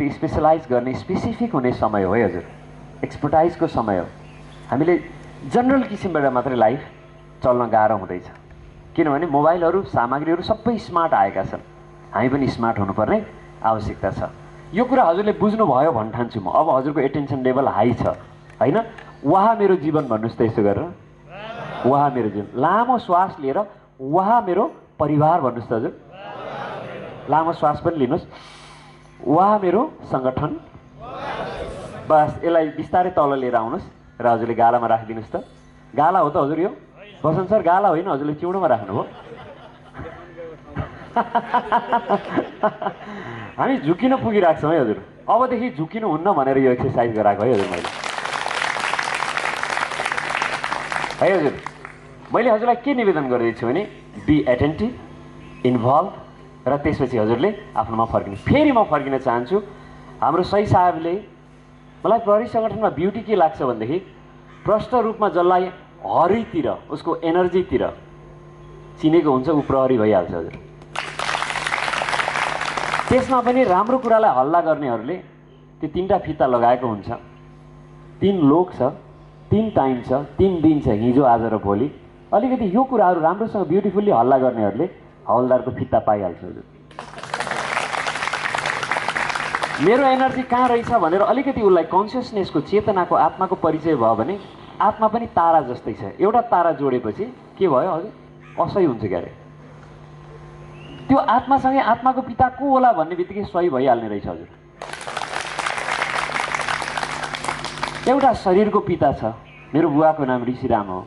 अलिकति स्पेसलाइज गर्ने स्पेसिफिक हुने समय हो है हजुर, एक्सपर्टाइजको समय हो। हामीले जनरल किसिमबाट मात्रै लाइफ चल्न गाह्रो हुँदैछ, किनभने मोबाइलहरू सामग्रीहरू सबै स्मार्ट आएका छन्। हामी पनि स्मार्ट हुनुपर्ने आवश्यकता छ। यो कुरा हजुरले बुझ्नुभयो भन्न ठान्छु म। अब हजुरको एटेन्सन लेभल हाई छ होइन? वाह मेरो जीवन भन्नुहोस् त यसो गरेर, वाह मेरो जीवन। लामो श्वास लिएर वाह मेरो परिवार भन्नुहोस् त हजुर, लामो श्वास पनि लिनुहोस्, वाह मेरो सङ्गठन। बस यसलाई बिस्तारै तल लिएर आउनुहोस् र हजुरले गालामा राखिदिनुहोस् त। गाला हो त हजुर यो? बसन्त सर गाला होइन, हजुरले चिउँडोमा राख्नुभयो। हामी झुकिन पुगिरहेको छौँ है हजुर। अबदेखि झुकिनु हुन्न भनेर यो एक्सर्साइज गराएको है हजुर मैले। है हजुर, मैले हजुरलाई के निवेदन गर्दैछु भने बी एटेन्टिभ, इन्भल्भ र त्यसपछि हजुरले आफ्नोमा फर्किनु। फेरि म फर्किन चाहन्छु। हाम्रो सही साहबले मलाई प्रहरी सङ्गठनमा ब्युटी के लाग्छ भनेदेखि प्रष्ट रूपमा जसलाई हरितिर उसको एनर्जीतिर चिनेको हुन्छ ऊ प्रहरी भइहाल्छ हजुर। त्यसमा पनि राम्रो कुरालाई हल्ला गर्नेहरूले त्यो तीनटा फिता लगाएको हुन्छ। 3 लोक छ, 3 टाइम छ, 3 दिन छ, हिजो आज र भोलि। अलिकति यो कुराहरू राम्रोसँग ब्युटिफुल्ली हल्ला गर्नेहरूले हवलदारको फिता पाइहाल्छ हजुर। मेरो एनर्जी कहाँ रहेछ भनेर अलिकति उसलाई कन्सियसनेसको, चेतनाको, आत्माको परिचय भयो भने आत्मा पनि तारा जस्तै छ। एउटा तारा जोडेपछि के भयो हजुर? असै हुन्छ क्यारे। त्यो आत्मासँगै आत्माको पिता को होला भन्ने बित्तिकै सही भइहाल्ने रहेछ हजुर। एउटा शरीरको पिता छ, मेरो बुवाको नाम ऋषिराम हो।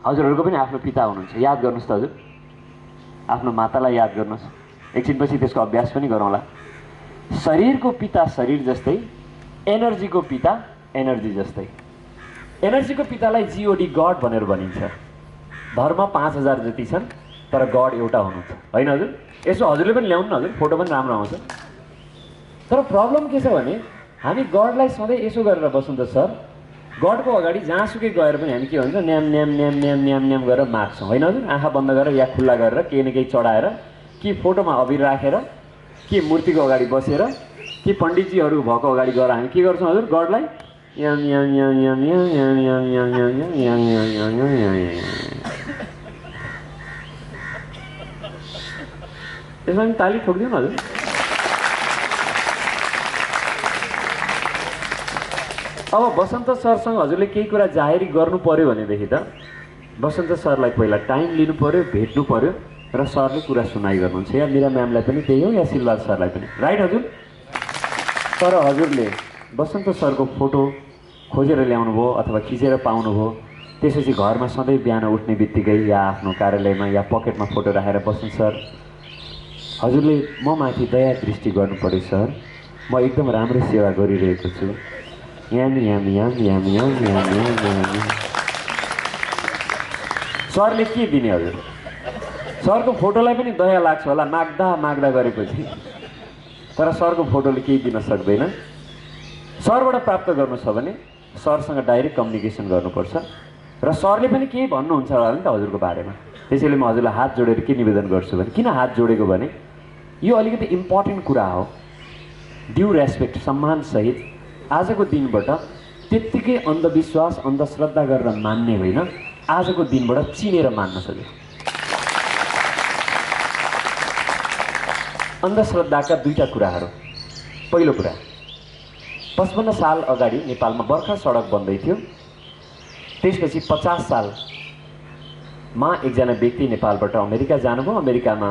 हजुरहरूको पनि आफ्नो पिता हुनुहुन्छ, याद गर्नुहोस् त हजुर। आफ्नो मातालाई याद गर्नुहोस्, एकछिनपछि त्यसको अभ्यास पनि गरौँला। शरीरको पिता शरीर जस्तै, एनर्जीको पिता एनर्जी जस्तै। एनर्जीको पितालाई जिओडी गड भनेर भनिन्छ। धर्म 5000 जति छन् तर गड एउटा हुनुहुन्छ होइन हजुर? यसो हजुरले पनि ल्याउनु न हजुर, फोटो पनि राम्रो आउँछ। तर प्रब्लम के छ भने हामी गडलाई सधैँ यसो गरेर बसौँ त सर, गडको अगाडि जहाँसुकै गएर पनि हामी के भन्छ, न्याम न्याम न्याम न्याम न्याम न्याम गरेर माग्छौँ होइन हजुर? आँखा बन्द गरेर या खुल्ला गरेर केही न केही चढाएर, कि फोटोमा अबिर राखेर, कि मूर्तिको अगाडि बसेर, कि पण्डितजीहरू भएको अगाडि गएर हामी के गर्छौँ हजुर? गडलाई याम याम याम याम याम याम याम याम याम याम याम याम याम। त्यसमा पनि ताली ठोकिदिउँ न हजुर। अब बसन्त सरसँग हजुरले केही कुरा जाहेरी गर्नु पर्यो भनेदेखि त बसन्त सरलाई पहिला टाइम लिनु पर्यो, भेट्नु पर्यो र सरले कुरा सुनाइ गर्नुहुन्छ। या मिरा म्यामलाई पनि त्यही हो, या सिलवाल सरलाई पनि, राइट हजुर? तर हजुरले बसन्त सरको फोटो खोजेर ल्याउनु भयो अथवा खिचेर पाउनुभयो, त्यसपछि घरमा सधैँ बिहान उठ्ने बित्तिकै या आफ्नो कार्यालयमा या पकेटमा फोटो राखेर बस्नु। सर हजुरले म माथि दया दृष्टि गर्नु पर्यो सर, म एकदम राम्रो सेवा गरिरहेको छु। याम याम याम याम याम याम याम याम। सरले के दिने हजुर? सरको फोटोलाई पनि दया लाग्छ होला माग्दा माग्दा गरेपछि, तर सरको फोटोले केही दिन सक्दैन। सरबाट प्राप्त गर्नु छ भने सरसँग डाइरेक्ट कम्युनिकेसन गर्नुपर्छ र सरले पनि केही भन्नुहुन्छ होला नि त हजुरको बारेमा। त्यसैले म हजुरलाई हात जोडेर के निवेदन गर्छु भने, किन हात जोडेको भने यो अलिकति इम्पोर्टेन्ट कुरा हो। ड्यु रेस्पेक्ट, सम्मानसहित आजको दिनबाट त्यत्तिकै अन्धविश्वास, अन्धश्रद्धा गरेर मान्ने होइन, आजको दिनबाट चिनेर मान्न सक्यो। अन्धश्रद्धाका 2टा कुराहरू। पहिलो कुरा, 55 साल अगाडि नेपालमा बर्खा सडक बन्दै थियो। त्यसपछि 50 सालमा एकजना व्यक्ति नेपालबाट अमेरिका जानुभयो। अमेरिकामा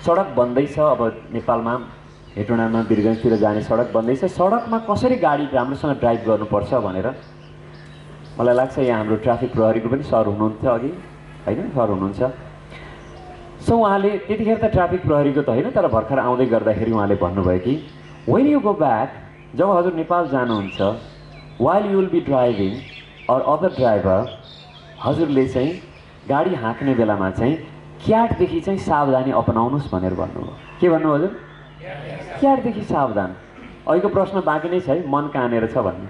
सडक बन्दैछ, अब नेपालमा हेटौँडामा वीरगञ्जतिर जाने सडक बन्दैछ। सडकमा कसरी गाडी राम्रोसँग ड्राइभ गर्नुपर्छ भनेर मलाई लाग्छ यहाँ हाम्रो ट्राफिक प्रहरीको पनि सर हुनुहुन्थ्यो अघि होइन? सर हुनुहुन्छ। सो उहाँले त्यतिखेर त ट्राफिक प्रहरीको त होइन, तर भर्खर आउँदै गर्दाखेरि उहाँले भन्नुभयो कि वेन यु गो ब्याक, जब हजुर नेपाल जानुहुन्छ, while you will be driving or other driver, हजुरले चाहिँ गाडी हाँक्ने बेलामा चाहिँ क्याटदेखि चाहिँ सावधानी अपनाउनुहोस् भनेर भन्नुभयो। के भन्नु हजुर? क्याटदेखि सावधान। अहिलेको प्रश्न बाँकी नै छ है, मन कहाँनिर छ भन्ने।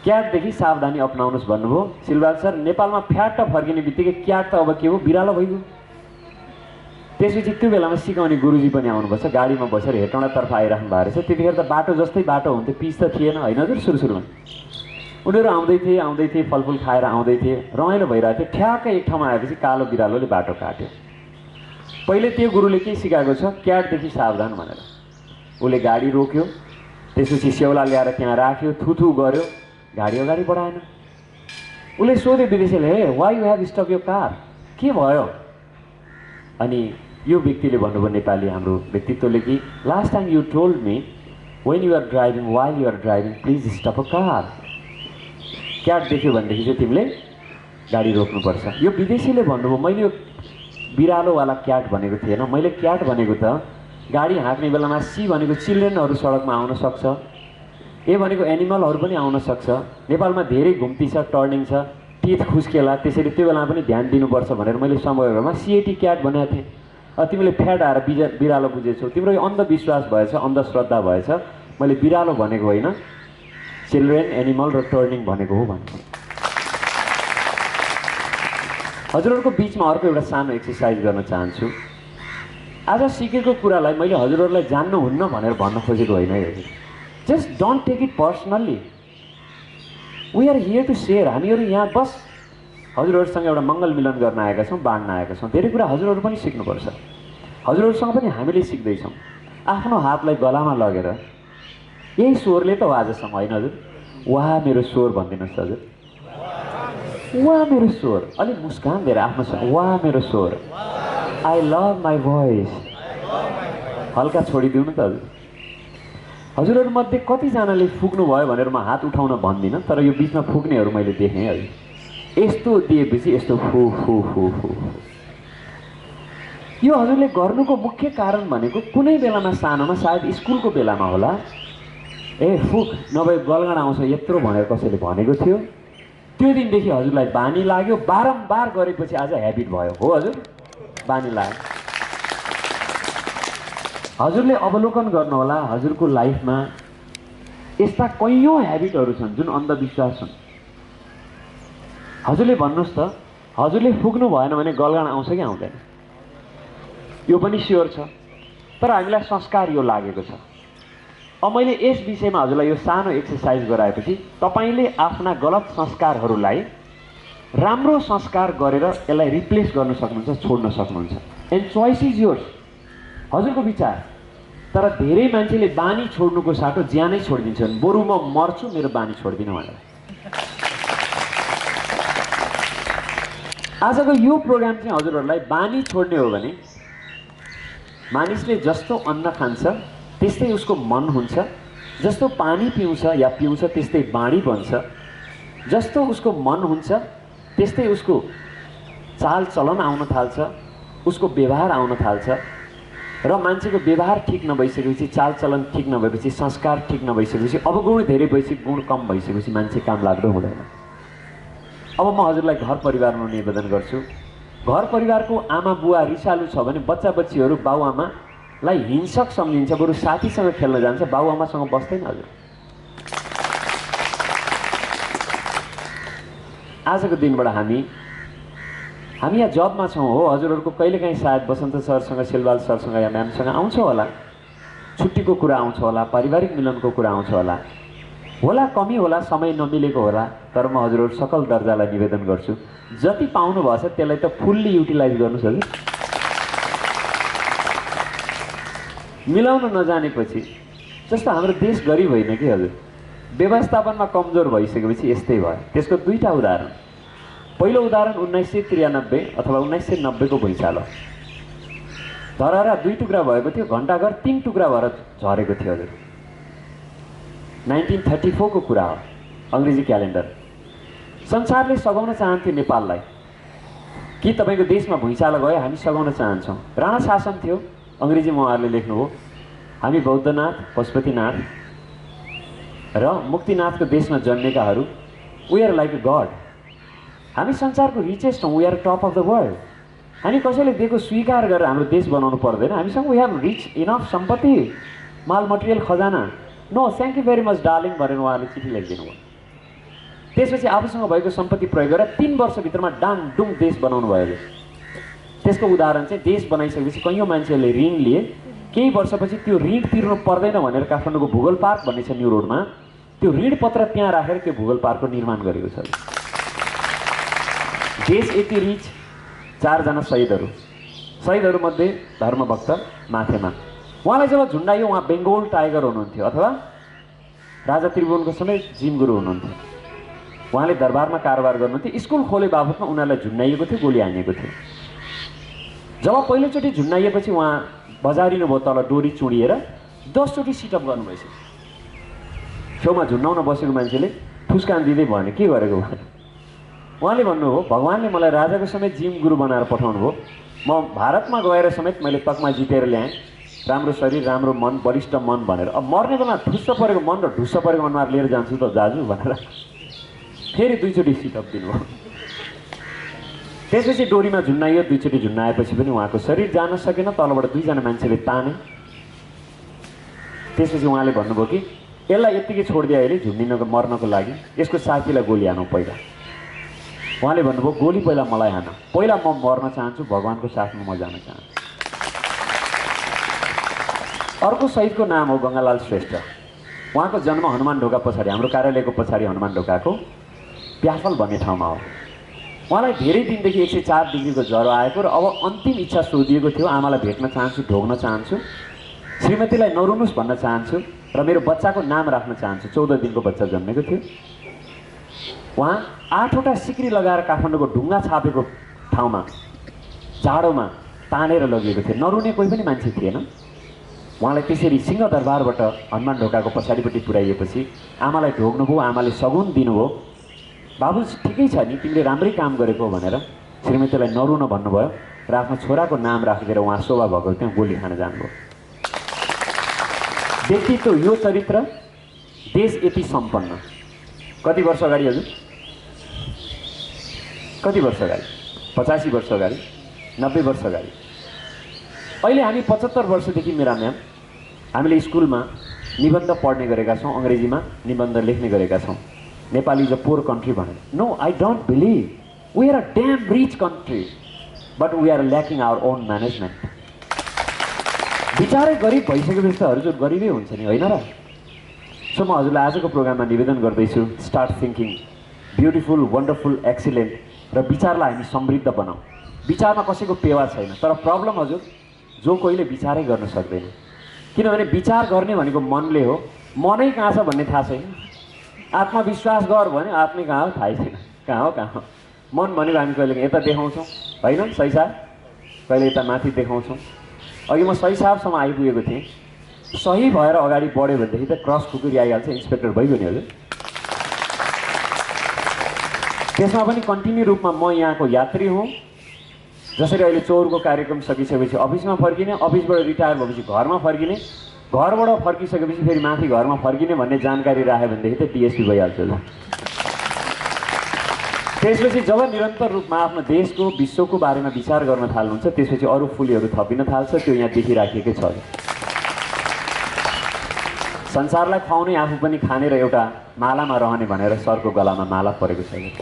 क्याटदेखि सावधानी अपनाउनुहोस् भन्नुभयो। सिलवाल सर, नेपालमा फ्याट फर्किने बित्तिकै क्याट त अब के हो, बिरालो भइगयो। त्यसपछि त्यो बेलामा सिकाउने गुरुजी पनि आउनुपर्छ, गाडीमा बसेर हेटौँडातर्फ आइराख्नु भएको रहेछ। त्यतिखेर त बाटो जस्तै बाटो हुन्थ्यो, पिच त थिएन होइन हजुर। सुरुमा उनीहरू आउँदै थिए फलफुल खाएर आउँदै थिए, रमाइलो भइरहेको थियो। ठ्याक्कै एक ठाउँमा आएपछि कालो बिरालोले बाटो काट्यो। पहिले त्यो गुरुले के सिकाएको छ, क्याटदेखि सावधान भनेर। उसले गाडी रोक्यो, त्यसपछि स्याउला ल्याएर त्यहाँ राख्यो, थुथु गर्यो, गाडी अगाडि बढाएन। उसले सोध्यो विदेशीले, hey why you have stop your car, के भयो? अनि यो व्यक्तिले भन्नुभयो, नेपाली हाम्रो व्यक्तित्वले कि last time you told me when you are driving while you are driving please stop a car. Cat देख्यो भनेदेखि चाहिँ तिमीले गाडी रोक्नुपर्छ। यो विदेशीले भन्नुभयो, मैले यो बिरालोवाला क्याट भनेको थिएन, मैले क्याट भनेको त गाडी हाँक्ने बेलामा सी भनेको चिल्ड्रेनहरू सडकमा आउन सक्छ, ए भनेको एनिमलहरू पनि आउन सक्छ। नेपालमा धेरै घुम्ती छ, टर्निङ छ, टिथ खुस्केला, त्यसरी त्यो बेलामा पनि ध्यान दिनुपर्छ भनेर मैले समयमा सिएटी क्याट भनेको थिएँ। तिमीले फ्याट आएर बिरालो बुझेछौ, तिम्रो यो अन्धविश्वास भएछ, अन्धश्रद्धा भएछ। मैले बिरालो भनेको होइन, चिल्ड्रेन, एनिमल र टर्निङ भनेको हो भन्नु। हजुरहरूको बिचमा अर्को एउटा सानो एक्सर्साइज गर्न चाहन्छु। आज सिकेको कुरालाई मैले हजुरहरूलाई जान्नुहुन्न भनेर भन्न खोजेको होइन है। Just don't take it personally. We are here to share. हामीहरू यहाँ बस हजुरहरूसँग एउटा मङ्गल मिलन गर्न आएका छौँ, बाँड्न आएका छौँ। धेरै कुरा हजुरहरू पनि सिक्नुपर्छ, हजुरहरूसँग पनि हामीले सिक्दैछौँ। आफ्नो हातलाई गलामा लगेर यही स्वरले त हो आजसम्म होइन हजुर? वाह मेरो स्वर भनिदिनुहोस् हजुर, वाह मेरो स्वर। अलिक मुस्कान दिएर आफ्नोसँग वाह मेरो स्वर, आई लभ माई भोइस। हल्का छोडिदिउँ न त हजुर। हजुरहरूमध्ये कतिजनाले फुक्नुभयो भनेर म हात उठाउन भन्दिनँ, तर यो बिचमा फुक्नेहरू मैले देखेँ है। यस्तो दिएपछि यस्तो फु फु फु फु। यो हजुरले गर्नुको मुख्य कारण भनेको कुनै बेलामा सानोमा, सायद स्कुलको बेलामा होला, ए फुक नभए गलगाडा आउँछ यत्रो भनेर कसैले भनेको थियो। त्यो दिनदेखि हजुरलाई बानी लाग्यो, बारम्बार गरेपछि आज ह्याबिट भयो हो हजुर, बानी लाग्यो। हजुरले अवलोकन गर्नुहोला, हजुरको लाइफमा यस्ता कैयौँ ह्याबिटहरू छन् जुन अन्धविश्वास छन्। हजुरले भन्नुहोस् त, हजुरले फुक्नु भएन भने गलगाडा आउँछ कि आउँदैन? यो पनि स्योर छ, तर हामीलाई संस्कार यो लागेको छ। अब मैले यस विषयमा हजुरलाई यो सानो एक्सर्साइज गराएपछि तपाईँले आफ्ना गलत संस्कारहरूलाई राम्रो संस्कार गरेर यसलाई रिप्लेस गर्न सक्नुहुन्छ, छोड्न सक्नुहुन्छ। एन्ड चोइस इज योर्स, हजुरको विचार। तर धेरै मान्छेले बानी छोड्नुको साटो ज्यानै छोडिदिन्छन्, बरु म मर्छु मेरो बानी छोडिदिनु भनेर। आजको यो प्रोग्राम चाहिँ हजुरहरूलाई बानी छोड्ने हो भने मानिसले जस्तो अन्न खान्छ त्यस्तै उसको मन हुन्छ, जस्तो पानी पिउँछ या पिउँछ त्यस्तै बाणी बन्छ, जस्तो उसको मन हुन्छ त्यस्तै उसको चाल चलन आउन थाल्छ, उसको व्यवहार आउन थाल्छ। र मान्छेको व्यवहार ठिक नभइसकेपछि, चाल चलन ठिक नभएपछि, संस्कार ठिक नभइसकेपछि, अवगुण धेरै भएपछि, गुण कम भइसकेपछि मान्छे काम लाग्दो हुँदैन। अब म हजुरलाई घर परिवारमा निवेदन गर्छु, घर परिवारको आमा बुवा रिसालु छ भने बच्चा बच्चीहरू बाउआमालाई हिंसक सम्झिन्छ, बरु साथीसँग खेल्न जान्छ, बाउआमासँग बस्दैन हजुर। आजको दिनबाट हामी यहाँ जबमा छौँ हो, हजुरहरूको कहिलेकाहीँ सायद बसन्त सरसँग, सिलवाल सरसँग या म्यामसँग आउँछ होला, छुट्टीको कुरा आउँछ होला, पारिवारिक मिलनको कुरा आउँछ होला कमी होला, समय नमिलेको होला। तर म हजुरहरू सकल दर्जालाई निवेदन गर्छु, जति पाउनु भएछ त्यसलाई त फुल्ली युटिलाइज गर्नुहोस् हजुर। मिलाउन नजानेपछि जस्तो हाम्रो देश गरिब होइन कि हजुर, व्यवस्थापनमा कमजोर भइसकेपछि यस्तै भयो। त्यसको दुईटा उदाहरण। पहिलो उदाहरण 1993 अथवा 1990 को भुइँचालो। धरहरा 2 टुक्रा भएको थियो, घण्टाघर 3 टुक्रा भएर झरेको थियो हजुर। 1934 को कुरा हो, अङ्ग्रेजी क्यालेन्डर। संसारले सघाउन चाहन्थ्यो नेपाललाई कि तपाईँको देशमा भुइँचालो गयो, हामी सघाउन चाहन्छौँ। राणा शासन थियो, अङ्ग्रेजीमा उहाँहरूले लेख्नुभयो, हामी बौद्धनाथ, पशुपतिनाथ र मुक्तिनाथको देशमा जन्मेकाहरू, we are like a god. हामी संसारको रिचेस्ट हौँ, we are top of the world. हामी कसैले दिएको स्वीकार गरेर हाम्रो देश बनाउनु पर्दैन। हामीसँग वी हेभ रिच इनफ सम्पत्ति, माल मटेरियल, खजाना। No thank you very much darling भनेर उहाँले चिठी लेखिदिनु भयो। त्यसपछि आफूसँग भएको सम्पत्ति प्रयोग गरेर 3 वर्षभित्रमा डाङ डुङ देश बनाउनु भयो। त्यसको उदाहरण चाहिँ देश बनाइसकेपछि कैयौँ मान्छेहरूले ऋण लिए, केही वर्षपछि त्यो ऋण तिर्नु पर्दैन भनेर काठमाडौँको भूगोल पार्क भन्ने छ न्यू रोडमा, त्यो ऋण पत्र त्यहाँ राखेर त्यो भूगोल पार्कको निर्माण गरेको छ। देश यति रिच, 4 जना शहीदहरूमध्ये धर्मभक्त माथेमा, उहाँलाई जब झुन्डाइयो उहाँ बेङ्गोल टाइगर हुनुहुन्थ्यो अथवा राजा त्रिभुवनको समेत जिम गुरु हुनुहुन्थ्यो। उहाँले दरबारमा कारोबार गर्नुहुन्थ्यो, स्कुल खोले बाबतमा उनीहरूलाई झुन्डाइएको थियो, गोली हानेको थियो। जब पहिलोचोटि झुन्डाइएपछि उहाँ बजारिनु भयो, तल डोरी चुडिएर 10 चोटि सिटअप गर्नुभएछ। छेउमा झुन्डाउन बसेको मान्छेले फुस्कान दिँदै भने के गरेको भने उहाँले भन्नुभयो, भगवानले मलाई राजाको समेत जिम गुरु बनाएर पठाउनु भयो, म भारतमा गएर समेत मैले तकमा जितेर ल्याएँ, राम्रो शरीर, राम्रो मन, बलिष्ठ मन भनेर। अब मर्ने बेला ठुस्स परेको मन र ढुस्स परेको अनुहार लिएर जान्छु त दाजु भनेर फेरि 2 चोटि सिटअप दिनुभयो। त्यसपछि डोरीमा झुन्डाइयो, 2 चोटि झुन्डाएपछि पनि उहाँको शरीर जान सकेन, तलबाट 2 जना मान्छेले ताने। त्यसपछि उहाँले भन्नुभयो कि यसलाई यत्तिकै छोडिदिए अहिले झुन्डिनको मर्नको लागि, यसको साथीलाई गोली हानौँ पहिला। उहाँले भन्नुभयो गोली पहिला मलाई हान, पहिला म मर्न चाहन्छु, भगवानको साथमा म जान चाहन्छु। अर्को शहीदको नाम हो गङ्गालाल श्रेष्ठ। उहाँको जन्म हनुमान ढोका पछाडि, हाम्रो कार्यालयको पछाडि हनुमान ढोकाको प्याफल भन्ने ठाउँमा हो। उहाँलाई धेरै दिनदेखि 104 डिग्रीको ज्वरो आएको र अब अन्तिम इच्छा सोधिएको थियो, आमालाई भेट्न चाहन्छु, ढोग्न चाहन्छु, श्रीमतीलाई नरुनुहोस् भन्न चाहन्छु र मेरो बच्चाको नाम राख्न चाहन्छु। 14 दिनको बच्चा जन्मेको थियो। उहाँ 8वटा सिक्री लगाएर काठमाडौँको ढुङ्गा छापेको ठाउँमा जाडोमा तानेर लगिएको थियो, नरुने कोही पनि मान्छे थिएन। उहाँलाई त्यसरी सिंहदरबारबाट हनुमान ढोकाको पछाडिपट्टि पुर्याइएपछि आमालाई ढोग्नुभयो, आमाले सगुन दिनुभयो, बाबु ठिकै छ नि, तिमीले राम्रै काम गरेको भनेर श्रीमतीलाई नरुन भन्नुभयो र आफ्नो छोराको नाम राखिदिएर उहाँ शोभा भएको त्यहाँ गोली खान जानुभयो। व्यक्तित्व यो चरित्र, देश यति सम्पन्न। कति वर्ष अगाडि हजुर? कति वर्ष अगाडि? 85 वर्ष अगाडि, 90 वर्ष अगाडि। अहिले हामी 75 वर्षदेखि मेरा म्याम हामीले स्कुलमा निबन्ध पढ्ने गरेका छौँ, अङ्ग्रेजीमा निबन्ध लेख्ने गरेका छौँ। Nepali is a poor country भनेर। No, I don't believe. We are a damn rich country, but we are lacking our own management. बिचारै गरिब भइसकेपछि त हजुर गरिबै हुन्छ नि, होइन र? सो म हजुरलाई आजको प्रोग्राममा निवेदन गर्दैछु, start thinking beautiful, wonderful, excellent र विचारलाई हामी समृद्ध बनाऊ। विचारमा कसैको पेवा छैन, तर प्रब्लम हजुर जो कोहीले विचारै गर्न सक्दैन, किनभने विचार गर्ने भनेको मनले हो, मनै कहाँ छ भन्ने थाहा छैन। आत्मविश्वास गर भने आत्मै कहाँ हो थाहै छैन, कहाँ हो। मन भनेको हामी कहिले यता देखाउँछौँ, होइन सही साहब, कहिले यता माथि देखाउँछौँ। अघि म सही साहबसम्म आइपुगेको थिएँ, सही भएर अगाडि बढ्यो भनेदेखि त क्रस खुकुरी आइहाल्छ, इन्सपेक्टर भइगयो नि हजुर। त्यसमा पनि कन्टिन्यू रूपमा म यहाँको यात्री हुँ। जसरी अहिले चौरको कार्यक्रम सकिसकेपछि अफिसमा फर्किने, अफिसबाट रिटायर भएपछि घरमा फर्किने, घरबाट फर्किसकेपछि फेरि माथि घरमा फर्किने भन्ने जानकारी राख्यो भनेदेखि त टिएसपी भइहाल्छ। त्यसपछि जब निरन्तर रूपमा आफ्नो देशको, विश्वको बारेमा विचार गर्न थाल्नुहुन्छ, त्यसपछि अरू फुलीहरू थपिन थाल्छ। त्यो यहाँ देखिराखेकै छ। संसारलाई खुवाउने, आफू पनि खाने र एउटा मालामा रहने भनेर सरको गलामा माला परेको छैन।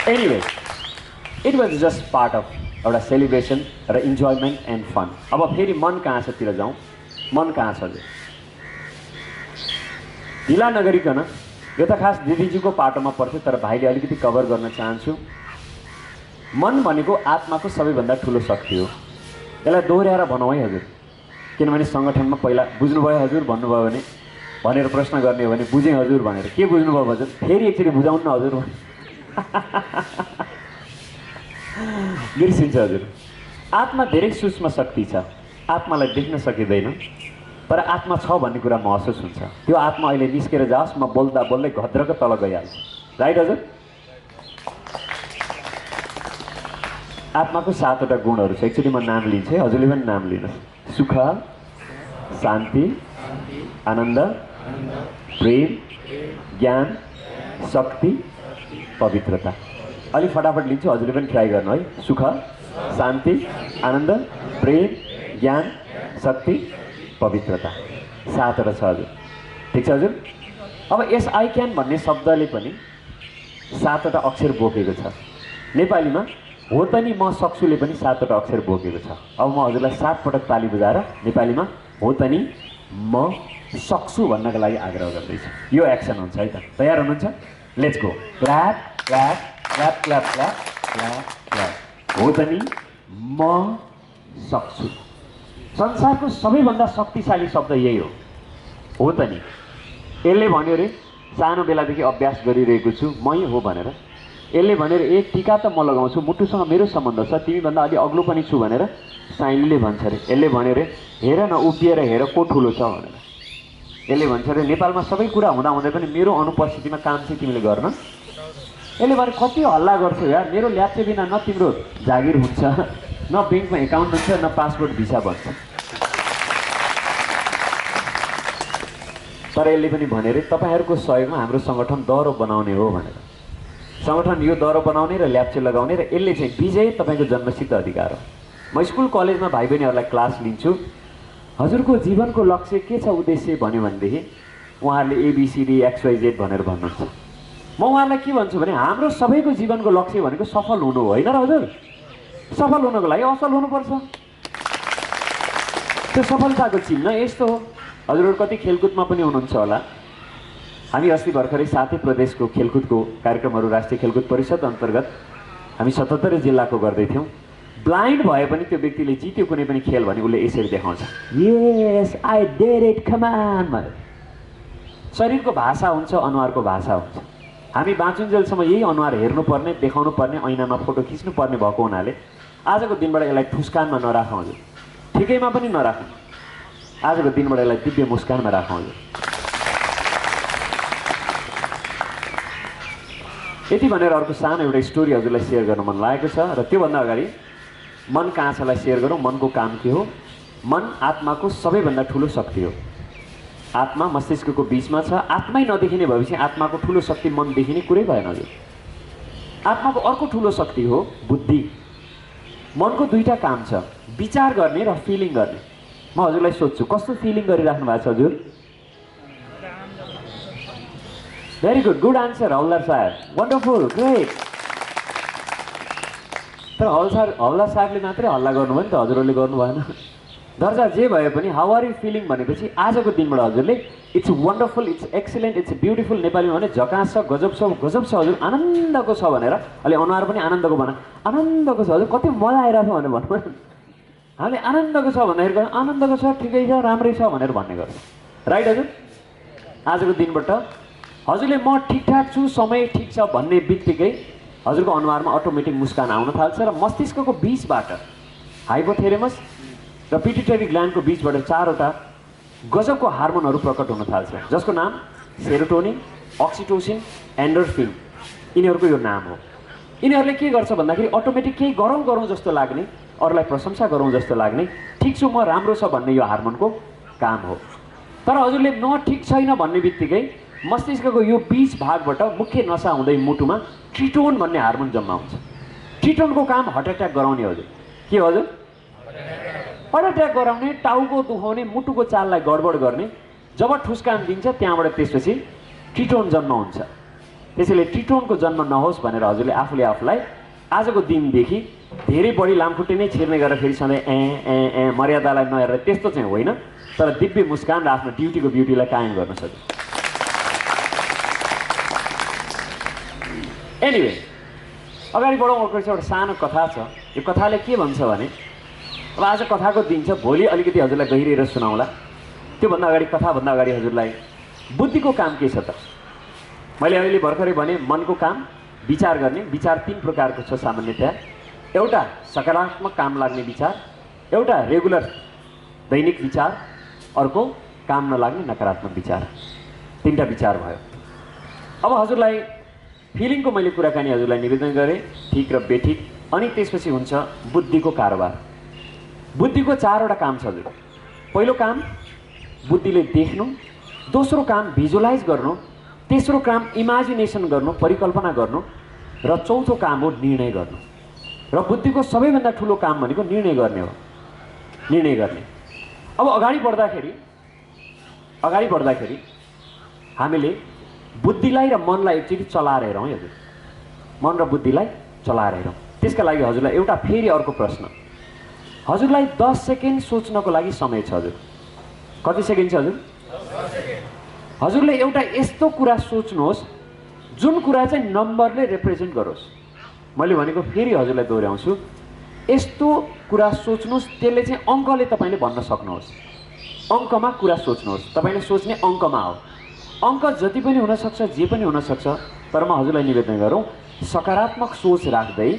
Anyway, it was just part of एउटा सेलिब्रेसन र इन्जोयमेन्ट एन्ड फन। अब फेरि मन कहाँ छतिर जाउँ। मन कहाँ छ? ढिला नगरिकन, यो त खास दिदीजीको पाटोमा पर्थ्यो, तर भाइले अलिकति कभर गर्न चाहन्छु। मन भनेको आत्माको सबैभन्दा ठुलो शक्ति हो। यसलाई दोहोऱ्याएर भनौँ है हजुर, किनभने सङ्गठनमा पहिला बुझ्नुभयो हजुर भन्नुभयो भने भनेर प्रश्न गर्ने हो भने बुझेँ हजुर भनेर, के बुझ्नुभयो हजुर फेरि एकचोटि बुझाउनु न हजुर बिर्सिन्छ हजुर। आत्मा धेरै सूक्ष्म शक्ति छ, आत्मालाई देख्न सकिँदैन, तर आत्मा छ भन्ने कुरा महसुस हुन्छ। त्यो आत्मा अहिले निस्केर जाओस्, म बोल्दा बोल्दै घद्रको तल गइहाल्छु, राइट हजुर? आत्माको 7वटा गुणहरू छ। एकचोटि म नाम लिन्छु है, हजुरले पनि नाम लिनुहोस्। सुख, शान्ति, आनन्द, प्रेम, ज्ञान, शक्ति, पवित्रता। अलि फटाफट लिन्छु, हजुरले पनि ट्राई गर्नु है। सुख, शान्ति, आनन्द, प्रेम, ज्ञान, शक्ति, पवित्रता। 7वटा छ हजुर, ठिक छ हजुर? अब एस आई क्यान भन्ने शब्दले पनि 7वटा अक्षर बोकेको छ। नेपालीमा हो त नि म सक्छुले पनि 7वटा अक्षर बोकेको छ। अब म हजुरलाई 7 पटक ताली बजाएर नेपालीमा हो त नि म सक्छु भन्नका लागि आग्रह गर्दैछु। यो एक्सन हुन्छ है त। तयार हुनुहुन्छ? Let's go. Clap clap clap clap clap clap clap. हो त नि म सक्छु। संसारको सबैभन्दा शक्तिशाली शब्द यही हो, हो त नि। यसले भन्यो रे सानो बेलादेखि अभ्यास गरिरहेको छु मै हो भनेर। यसले भनेर एक टीका त म लगाउँछु, मुटुसँग मेरो सम्बन्ध छ, तिमीभन्दा अलि अग्लो पनि छु भनेर साइलीले भन्छ रे। यसले भन्यो रे हेर न उभिएर हेर को ठुलो छ भनेर। यसले भन्छ रे नेपालमा सबै कुरा हुँदाहुँदै पनि मेरो अनुपस्थितिमा काम चाहिँ तिमीले गर्न। यसले भने कति हल्ला गर्छौ यार, मेरो ल्याप्चे बिना न तिम्रो जागिर हुन्छ, न ब्याङ्कमा एकाउन्ट हुन्छ, न पासपोर्ट भिसा बन्छ। तर यसले पनि भने रे तपाईँहरूको सहयोगमा हाम्रो सङ्गठन दह्रो बनाउने हो भनेर। सङ्गठन यो दह्रो बनाउने र ल्याप्चे लगाउने र यसले चाहिँ विजय तपाईँको जन्मसिद्ध अधिकार हो। म स्कुल कलेजमा भाइ बहिनीहरूलाई क्लास लिन्छु, हजुरको जीवनको लक्ष्य के छ उद्देश्य भन्यो भनेदेखि उहाँहरूले एबिसिडी XYZ भनेर भन्नुहुन्छ। म उहाँहरूलाई के भन्छु भने हाम्रो सबैको जीवनको लक्ष्य भनेको सफल हुनु हो, होइन र हजुर? सफल हुनको लागि असल हुनुपर्छ। त्यो सफलताको चिन्ह यस्तो हो। हजुरहरू कति खेलकुदमा पनि हुनुहुन्छ होला। हामी अस्ति भर्खरै 7 प्रदेशको खेलकुदको कार्यक्रमहरू राष्ट्रिय खेलकुद परिषद अन्तर्गत हामी 77 जिल्लाको गर्दै थियौँ। ब्लाइन्ड भए पनि त्यो व्यक्तिले जित्यो कुनै पनि खेल भने उसले यसरी देखाउँछ, yes I did it come on भनेर। शरीरको भाषा हुन्छ, अनुहारको भाषा हुन्छ। हामी बाँचुन्जेलसम्म यही अनुहार हेर्नुपर्ने, देखाउनु पर्ने, ऐनामा फोटो खिच्नुपर्ने भएको हुनाले आजको दिनबाट यसलाई ठुस्कानमा नराखौँ हजुर, ठिकैमा पनि नराखौँ। आजको दिनबाट यसलाई दिव्य मुस्कानमा राखौँ हजुर। यति भनेर अर्को सानो एउटा स्टोरी हजुरलाई सेयर गर्न मन लागेको छ र त्योभन्दा अगाडि मन कहाँ छलाई सेयर गरौँ। मनको काम के हो? मन आत्माको सबैभन्दा ठुलो शक्ति हो। आत्मा मस्तिष्कको बिचमा छ। आत्मै नदेखिने भएपछि आत्माको ठुलो शक्ति मन देखिने कुरै भएन हजुर। आत्माको अर्को ठुलो शक्ति हो बुद्धि। मनको दुईटा काम छ, विचार गर्ने र फिलिङ गर्ने। म हजुरलाई सोध्छु कस्तो फिलिङ गरिराख्नु भएको छ हजुर? भेरी गुड, गुड आन्सर हवलदार साहब, वन्डरफुल, ग्रेट। तर हवलदार साहबले मात्रै हल्ला गर्नुभयो नि त, हजुरहरूले गर्नु भएन। दर्जा जे भए पनि हाउ आर यु फिलिङ भनेपछि आजको दिनबाट हजुरले it's wonderful, it's excellent, it's beautiful, नेपालीमा भने झकास छ, गजब छ, गजब छ हजुर, आनन्दको छ भनेर। अहिले अनुहार पनि आनन्दको भन, आनन्दको छ हजुर, कति मजा आइरहेको छ भनेर भन्नु। हामीले आनन्दको छ भन्दाखेरि आनन्दको छ, ठिकै छ, राम्रै छ भनेर भन्ने गर्छ, राइट हजुर? आजको दिनबाट हजुरले म ठिकठाक छु, समय ठिक छ भन्ने बित्तिकै हजुरको अनुहारमा अटोमेटिक मुस्कान आउन थाल्छ र मस्तिष्कको बिचबाट हाइपोथेलेमस र पिट्युटरी ग्ल्यान्डको बिचबाट 4वटा गजबको हार्मोनहरू प्रकट हुन थाल्छ, जसको नाम सेरोटोनिन, अक्सिटोसिन, एन्डोर्फिन। यिनीहरूको यो नाम हो। यिनीहरूले के गर्छ भन्दाखेरि अटोमेटिक केही गरौँ गरौँ जस्तो लाग्ने, अरूलाई प्रशंसा गरौँ जस्तो लाग्ने, ठिक छु म, राम्रो छ भन्ने यो हार्मोनको काम हो। तर हजुरले न ठिक छैन भन्ने बित्तिकै मस्तिष्कको यो बीच भागबाट मुख्य नसा हुँदै मुटुमा ट्रिटोन भन्ने हार्मोन जम्मा हुन्छ। ट्रिटोनको काम हार्ट एट्याक गराउने हजुर। के हो हजुर? हार्ट एट्याक गराउने, टाउको दुखाउने, मुटुको चाललाई गडबड गर्ने। जब ठुस्कान दिन्छ त्यहाँबाट त्यसपछि ट्रिटोन जन्म हुन्छ। त्यसैले ट्रिटोनको जन्म नहोस् भनेर हजुरले आफूले आफूलाई आजको दिनदेखि धेरै बढी लामखुट्टे नै छिर्ने गरेर फेरि सधैँ मर्यादालाई नहेरेर त्यस्तो चाहिँ होइन, तर दिव्य मुस्कान र आफ्नो ड्युटीको ब्युटीलाई कायम गर्न सक्यो। एनिवे, अगाडि बढौँ। अर्को एउटा सानो कथा छ। यो कथाले के भन्छ भने, अब आज कथाको दिन छ, भोलि अलिकति हजुरलाई गहिरिएर सुनाउला। त्योभन्दा अगाडि, कथाभन्दा अगाडि हजुरलाई बुद्धिको काम के छ त? मैले अहिले भर्खरै भने मनको काम विचार गर्ने। विचार 3 प्रकारको छ सामान्यतया। एउटा सकारात्मक काम लाग्ने विचार, एउटा रेगुलर दैनिक विचार, अर्को काम नलाग्ने नकारात्मक विचार। 3टा विचार भयो। अब हजुरलाई फिलिङको मैले कुराकानी हजुरलाई निवेदन गरेँ, ठिक र बेठिक, अनि त्यसपछि हुन्छ बुद्धिको कारोबार। बुद्धिको 4वटा काम छ हजुर। पहिलो काम बुद्धिले देख्नु, दोस्रो काम भिजुअलाइज गर्नु, तेस्रो काम इमेजिनेसन गर्नु, परिकल्पना गर्नु, र चौथो काम हो निर्णय गर्नु। र बुद्धिको सबैभन्दा ठुलो काम भनेको निर्णय गर्ने हो। निर्णय गर्ने। अब अगाडि बढ्दाखेरि हामीले बुद्धिलाई र मनलाई एकचोटि चलाएर हेरौँ हजुर। मन र बुद्धिलाई चलाएर हेरौँ। त्यसका लागि हजुरलाई एउटा फेरि अर्को प्रश्न, हजुरलाई 10 सेकेन्ड सोच्नको लागि समय छ हजुर। कति सेकेन्ड छ हजुर? 10 सेकेन्ड। हजुरले एउटा यस्तो कुरा सोच्नुहोस् जुन कुरा चाहिँ नम्बरले रिप्रेजेन्ट गरोस्। मैले भनेको फेरि हजुरलाई दोहोऱ्याउँछु, यस्तो कुरा सोच्नुहोस् त्यसले चाहिँ अङ्कले तपाईँले भन्न सक्नुहोस्। अङ्कमा कुरा सोच्नुहोस्, तपाईँले सोच्ने अङ्कमा हो। अङ्क जति पनि हुनसक्छ, जे पनि हुनसक्छ, तर म हजुरलाई निवेदन गरौँ, सकारात्मक सोच राख्दै,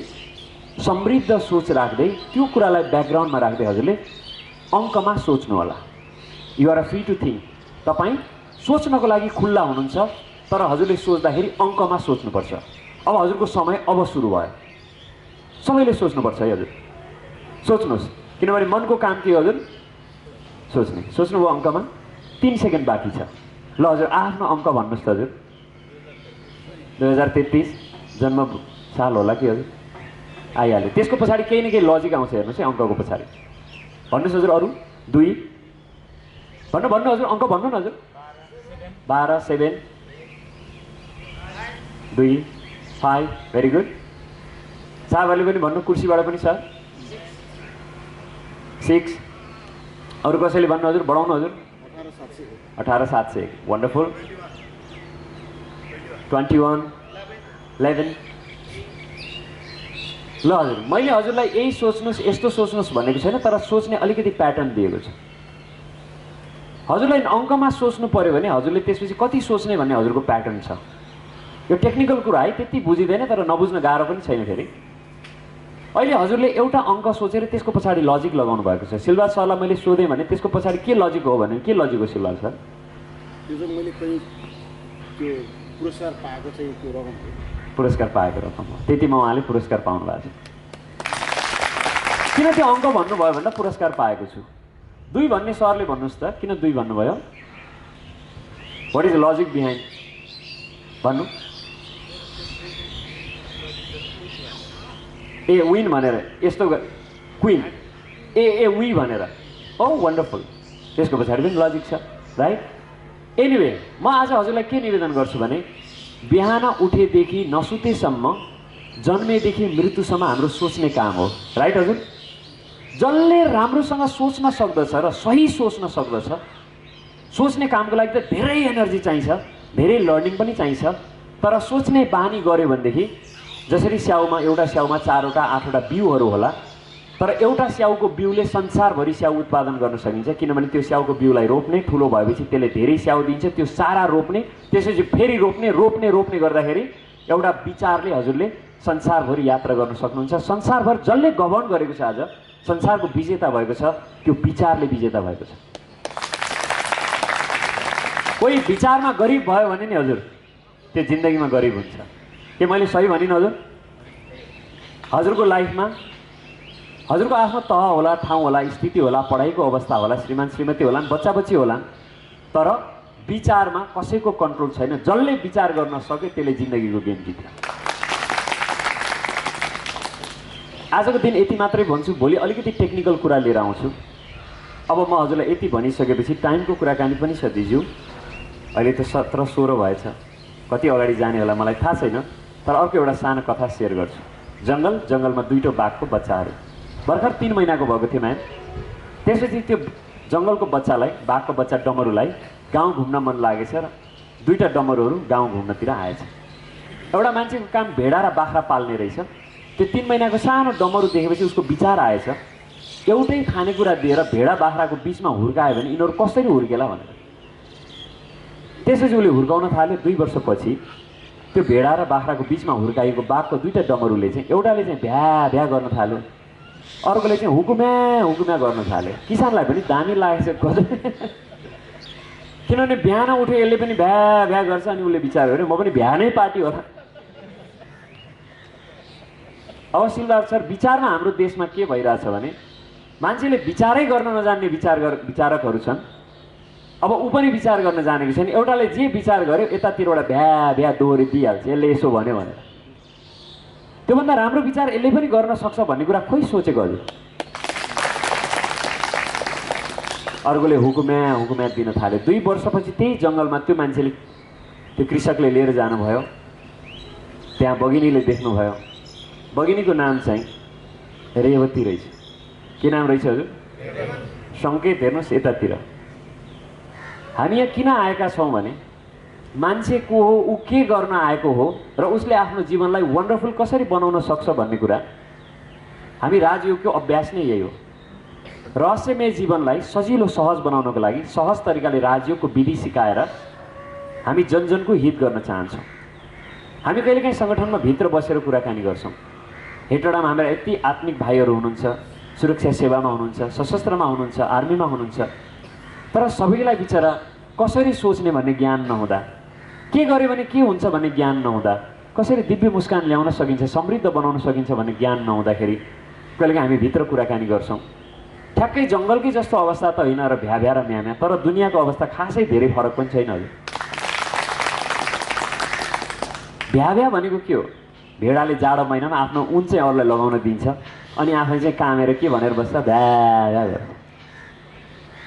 समृद्ध सोच राख्दै, त्यो कुरालाई ब्याकग्राउन्डमा राख्दै हजुरले अङ्कमा सोच्नु होला। You are free to think. तपाईँ सोच्नको लागि खुल्ला हुनुहुन्छ, तर हजुरले सोच्दाखेरि अङ्कमा सोच्नुपर्छ। अब हजुरको समय अब सुरु भयो, सबैले सोच्नुपर्छ है हजुर। सोच्नुहोस्, किनभने मनको काम के हो हजुर? सोच्ने। सोच्नुभयो अङ्कमा? 3 सेकेन्ड बाँकी छ। ल हजुर आफ्नो अङ्क भन्नुहोस् त हजुर। 2033 जन्म साल होला कि हजुर? आइहाल्यो। त्यसको पछाडि केही न केही लजिक आउँछ, हेर्नुहोस् है अङ्कको पछाडि। भन्नुहोस् हजुर अरू 2 भन्नु हजुर, अङ्क भन्नु न हजुर। 12 7 2 5 भेरी गुड। साहबहरूले पनि भन्नु, कुर्सीबाट पनि सर 6। अरू कसैले भन्नु हजुर, बढाउनु हजुर। 18701 वन्डरफुल। 21 11। ल हजुर, मैले हजुरलाई यही सोच्नुहोस् यस्तो सोच्नुहोस् भनेको छैन, तर सोच्ने अलिकति प्याटर्न दिएको छ। हजुरलाई अङ्कमा सोच्नु पर्यो भने हजुरले त्यसपछि कति सोच्ने भन्ने हजुरको प्याटर्न छ। यो टेक्निकल कुरा है, त्यति बुझिँदैन, तर नबुझ्न गाह्रो पनि छैन। फेरि अहिले हजुरले एउटा अङ्क सोचेर त्यसको पछाडि लजिक लगाउनु भएको छ। सिलवाल सरलाई मैले सोधेँ भने त्यसको पछाडि के लजिक हो भने के लजिक हो सिलवाल सर? त्यो चाहिँ मैले कहीँ त्यो पुरस्कार पाएको चाहिँ त्यो रकम हो। पुरस्कार पाएको रकम हो, त्यतिमा उहाँले पुरस्कार पाउनु भएको छ। किन त्यो अङ्क भन्नुभयो भन्दा पुरस्कार पाएको छु। 2 भन्ने सरले भन्नुहोस् त, किन 2 भन्नुभयो? What is the logic behind? भन्नु। ए विन भनेर यस्तो क्विन, ए वी भनेर। ओ वन्डरफुल। त्यसको पछाडि पनि लजिक छ, राइट? एनिवे, म आज हजुरलाई के निवेदन गर्छु भने बिहान उठेदेखि नसुतेसम्म, जन्मेदेखि मृत्युसम्म हाम्रो सोच्ने काम हो, राइट हजुर? जसले राम्रोसँग सोच्न सक्दछ र सही सोच्न सक्दछ, सोच्ने कामको लागि त धेरै एनर्जी चाहिन्छ, धेरै लर्निङ पनि चाहिन्छ, तर सोच्ने बानी गऱ्यो भनेदेखि जसरी स्याउमा एउटा स्याउमा 4वटा 8वटा बिउहरू होला, तर एउटा स्याउको बिउले संसारभरि स्याउ उत्पादन गर्न सकिन्छ। किनभने त्यो स्याउको बिउलाई रोप्ने, ठुलो भएपछि त्यसले धेरै स्याउ दिन्छ, त्यो सारा रोप्ने, त्यसपछि फेरि रोप्ने रोप्ने रोप्ने गर्दाखेरि एउटा विचारले हजुरले संसारभरि यात्रा गर्न सक्नुहुन्छ। संसारभर जसले गभर्न गरेको छ आज, संसारको विजेता भएको छ, त्यो विचारले विजेता भएको छ। कोही विचारमा गरिब भयो भने नि हजुर त्यो जिन्दगीमा गरिब हुन्छ। के मैले सही भनिनँ हजुर? हजुरको लाइफमा हजुरको आफ्नो तह होला, ठाउँ होला, स्थिति होला, पढाइको अवस्था होला, श्रीमान श्रीमती होला, बच्चा बच्ची होला, तर विचारमा कसैको कन्ट्रोल छैन। जसले विचार गर्न सक्यो त्यसले जिन्दगीको गेम जित्छ। आजको दिन यति मात्रै भन्छु, भोलि अलिकति टेक्निकल कुरा लिएर आउँछु। अब म हजुरलाई यति भनिसकेपछि टाइमको कुराकानी पनि छ दिजु। अहिले त 17-16 भएछ, कति अगाडि जाने होला मलाई थाहा छैन, तर अर्को एउटा सानो कथा सेयर गर्छु। जङ्गलमा 2टा बाघको बच्चाहरू, भर्खर 3 महिनाको भएको थियो म्याम। त्यसपछि त्यो जङ्गलको बच्चालाई, बाघको बच्चा डमरुलाई गाउँ घुम्न मन लागेछ र 2टा डमरुहरू गाउँ घुम्नतिर आएछ। एउटा मान्छेको काम भेडा र बाख्रा पाल्ने रहेछ। त्यो 3 महिनाको सानो डमरू देखेपछि उसको विचार आएछ, एउटै खानेकुरा दिएर भेडा बाख्राको बिचमा हुर्कायो भने यिनीहरू कसरी हुर्केला भनेर। त्यसपछि उसले हुर्काउन थाल्यो। 2 वर्षपछि त्यो भेडा र बाख्राको बिचमा हुर्काएको बाघको 2टा डमरूले चाहिँ एउटाले चाहिँ भ्या भ्या गर्न थाल्यो, अर्कोले चाहिँ हुकुम्या हुकुम्या गर्न थाल्यो। किसानलाई पनि दामी लागेछ किनभने बिहान उठ्यो यसले पनि भ्या भ्या गर्छ, अनि उसले विचार गर्यो म पनि बिहानै पार्टी होला। अब सिलवाल सर, विचारमा हाम्रो देशमा के भइरहेछ भने मान्छेले विचारै गर्न नजान्ने विचारकहरू छन्। अब ऊ पनि विचार गर्न जानेको छैन। एउटाले जे विचार गर्यो यतातिरबाट भ्या भ्या दोहोरी दिइहाल्छ, यसले यसो भन्यो भनेर। त्योभन्दा राम्रो विचार यसले पनि गर्न सक्छ भन्ने कुरा खोइ सोचेको हजुर? अर्कोले हुकुम्या हुकुम्या दिन थाल्यो। 2 वर्षपछि त्यही जङ्गलमा त्यो मान्छेले, त्यो कृषकले लिएर जानुभयो। त्यहाँ बगिनीले देख्नुभयो, बगिनीको नाम चाहिँ रेवती रहेछ। के नाम रहेछ हजुर? सङ्केत हेर्नुहोस् यतातिर। हामी यहाँ किन आएका छौँ भने मान्छे को हो, ऊ के गर्न आएको हो र उसले आफ्नो जीवनलाई वन्डरफुल कसरी बनाउन सक्छ भन्ने कुरा हामी राजयोगको अभ्यास नै यही हो। रहस्यमय जीवनलाई सजिलो सहज बनाउनको लागि सहज तरिकाले राजयोगको विधि सिकाएर हामी जनजनको हित गर्न चाहन्छौँ। हामी कहिलेकाहीँ सङ्गठनमा भित्र बसेर कुराकानी गर्छौँ। हेटौडामा हाम्रा यति आत्मिक भाइहरू हुनुहुन्छ, सुरक्षा सेवामा हुनुहुन्छ, सशस्त्रमा हुनुहुन्छ, आर्मीमा हुनुहुन्छ, तर सबैलाई बिचरा कसरी सोच्ने भन्ने ज्ञान नहुँदा, के गर्यो भने के हुन्छ भन्ने ज्ञान नहुँदा, कसरी दिव्य मुस्कान ल्याउन सकिन्छ, समृद्ध बनाउन सकिन्छ भन्ने ज्ञान नहुँदाखेरि कहिलेकाहीँ हामी भित्र कुराकानी गर्छौँ। ठ्याक्कै जङ्गलकै जस्तो अवस्था त होइन र भ्याभ्या र म्याम्या, तर दुनियाँको अवस्था खासै धेरै फरक पनि छैन हजुर। भ्याभ्या भनेको के हो? भेडाले जाडो महिनामा आफ्नो ऊन चाहिँ अरूलाई लगाउन दिन्छ अनि आफै चाहिँ कामेर के भनेर बस्छ, भ्या भ्या।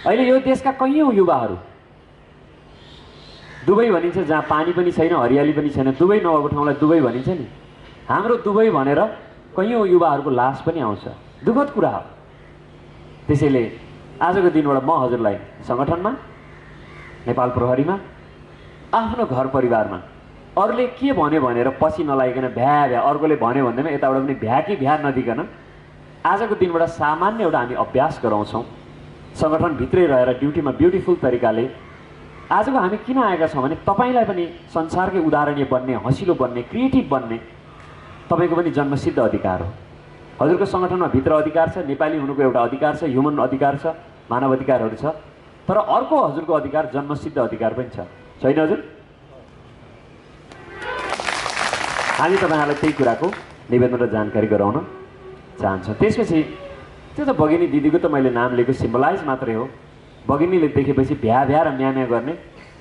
अहिले यो देशका कैयौँ युवाहरू, दुबई भनिन्छ जहाँ पानी पनि छैन, हरियाली पनि छैन, दुबई नभएको ठाउँलाई दुबई भनिन्छ नि, हाम्रो दुबई भनेर कैयौँ युवाहरूको लास पनि आउँछ। दुःखद कुरा हो। त्यसैले आजको दिनबाट म हजुरलाई सङ्गठनमा, नेपाल प्रहरीमा, आफ्नो घर परिवारमा अरूले के भन्यो भनेर पछि नलागिकन भ्या भ्या अर्कोले भन्यो भन्दैमा यताबाट पनि भ्या कि भ्या नदिकन आजको दिनबाट सामान्य एउटा हामी अभ्यास गराउँछौँ। सङ्गठनभित्रै रहेर ड्युटीमा ब्युटिफुल तरिकाले आजको हामी किन आएका छौँ भने तपाईँलाई पनि संसारकै उदाहरणीय बन्ने, हँसिलो बन्ने, क्रिएटिभ बन्ने तपाईँको पनि जन्मसिद्ध अधिकार हो। हजुरको सङ्गठनमा भित्र अधिकार छ, नेपाली हुनुको एउटा अधिकार छ, ह्युमन अधिकार छ, मानव अधिकारहरू छ, तर अर्को हजुरको अधिकार जन्मसिद्ध अधिकार पनि छ, छैन हजुर? हामी तपाईँहरूलाई त्यही कुराको निवेदन र जानकारी गराउन चाहन्छौँ। त्यसपछि त्यो त बगिनी दिदीको त मैले नाम लिएको सिम्बलाइज मात्रै हो। बगिनीले देखेपछि भ्या भ्या र म्याम्या गर्ने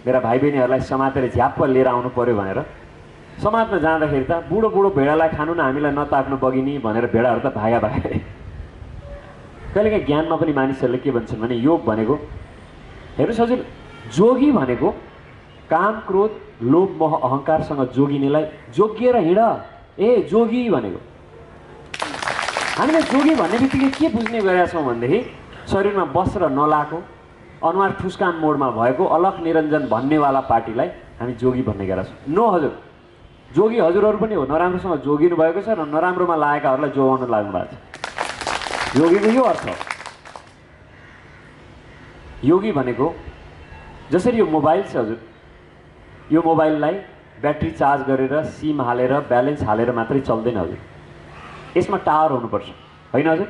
मेरा भाइ बहिनीहरूलाई समातेर झ्याप्प लिएर आउनु पर्यो भनेर समात्न जाँदाखेरि त बुढो बुढो भेडालाई खानु न हामीलाई नताक्नु बगिनी भनेर भेडाहरू त भागा भागे। कहिलेकाहीँ ज्ञानमा पनि मानिसहरूले के भन्छन् भने योग भनेको, हेर्नुहोस् हजुर, जोगी भनेको काम क्रोध लोभ मोह अहङ्कारसँग जोगिनेलाई जोगिएर हिँड, ए जोगी भनेको। हामीले जोगी भन्ने बित्तिकै के बुझ्ने गरेका छौँ भनेदेखि शरीरमा वस्त्र नलाएको, अनुहार ठुस्कान मोडमा भएको, अलख निरञ्जन भन्नेवाला पार्टीलाई हामी जोगी भन्ने गरेका छौँ। नो हजुर, जोगी हजुरहरू पनि हो, नराम्रोसँग जोगिनु भएको छ र नराम्रोमा लागेकाहरूलाई जोगाउन लाग्नु भएको छ। योगीको यो अर्थ हो। योगी भनेको जसरी यो मोबाइल छ हजुर, यो मोबाइललाई ब्याट्री चार्ज गरेर सिम हालेर ब्यालेन्स हालेर मात्रै चल्दैन हजुर, यसमा टावर हुनुपर्छ, होइन हजुर?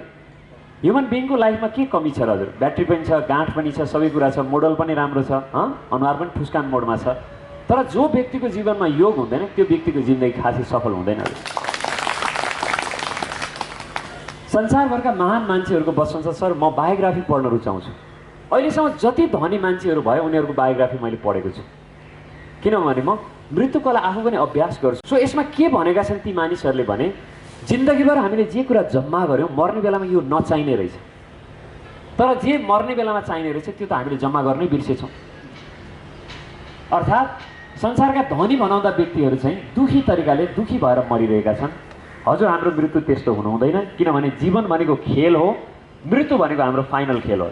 ह्युमन बिङको लाइफमा के कमी छ र हजुर? ब्याट्री पनि छ, गाँठ पनि छ, सबै कुरा छ, मोडल पनि राम्रो छ, अनुहार पनि ठुस्कान मोडमा छ, तर जो व्यक्तिको जीवनमा योग हुँदैन त्यो व्यक्तिको जिन्दगी खासै सफल हुँदैन हजुर। संसारभरका महान मान्छेहरूको वचन छ, सर म बायोग्राफी पढ्न रुचाउँछु। अहिलेसम्म जति धनी मान्छेहरू भयो उनीहरूको बायोग्राफी मैले पढेको छु, किनभने म मृत्युकला आफू पनि अभ्यास गर्छु। सो यसमा के भनेका छन् ती मानिसहरूले भने जिन्दगीभर हामीले जे कुरा जम्मा गऱ्यौँ मर्ने बेलामा यो नचाहिने रहेछ, तर जे मर्ने बेलामा चाहिने रहेछ त्यो त हामीले जम्मा गर्नै बिर्सेछौँ। अर्थात् संसारका धनी बनाउँदा व्यक्तिहरू चाहिँ दुखी तरिकाले दुखी भएर मरिरहेका छन्। हजुर हाम्रो मृत्यु त्यस्तो हुनु हुँदैन, किनभने जीवन भनेको खेल हो, मृत्यु भनेको हाम्रो फाइनल खेल हो।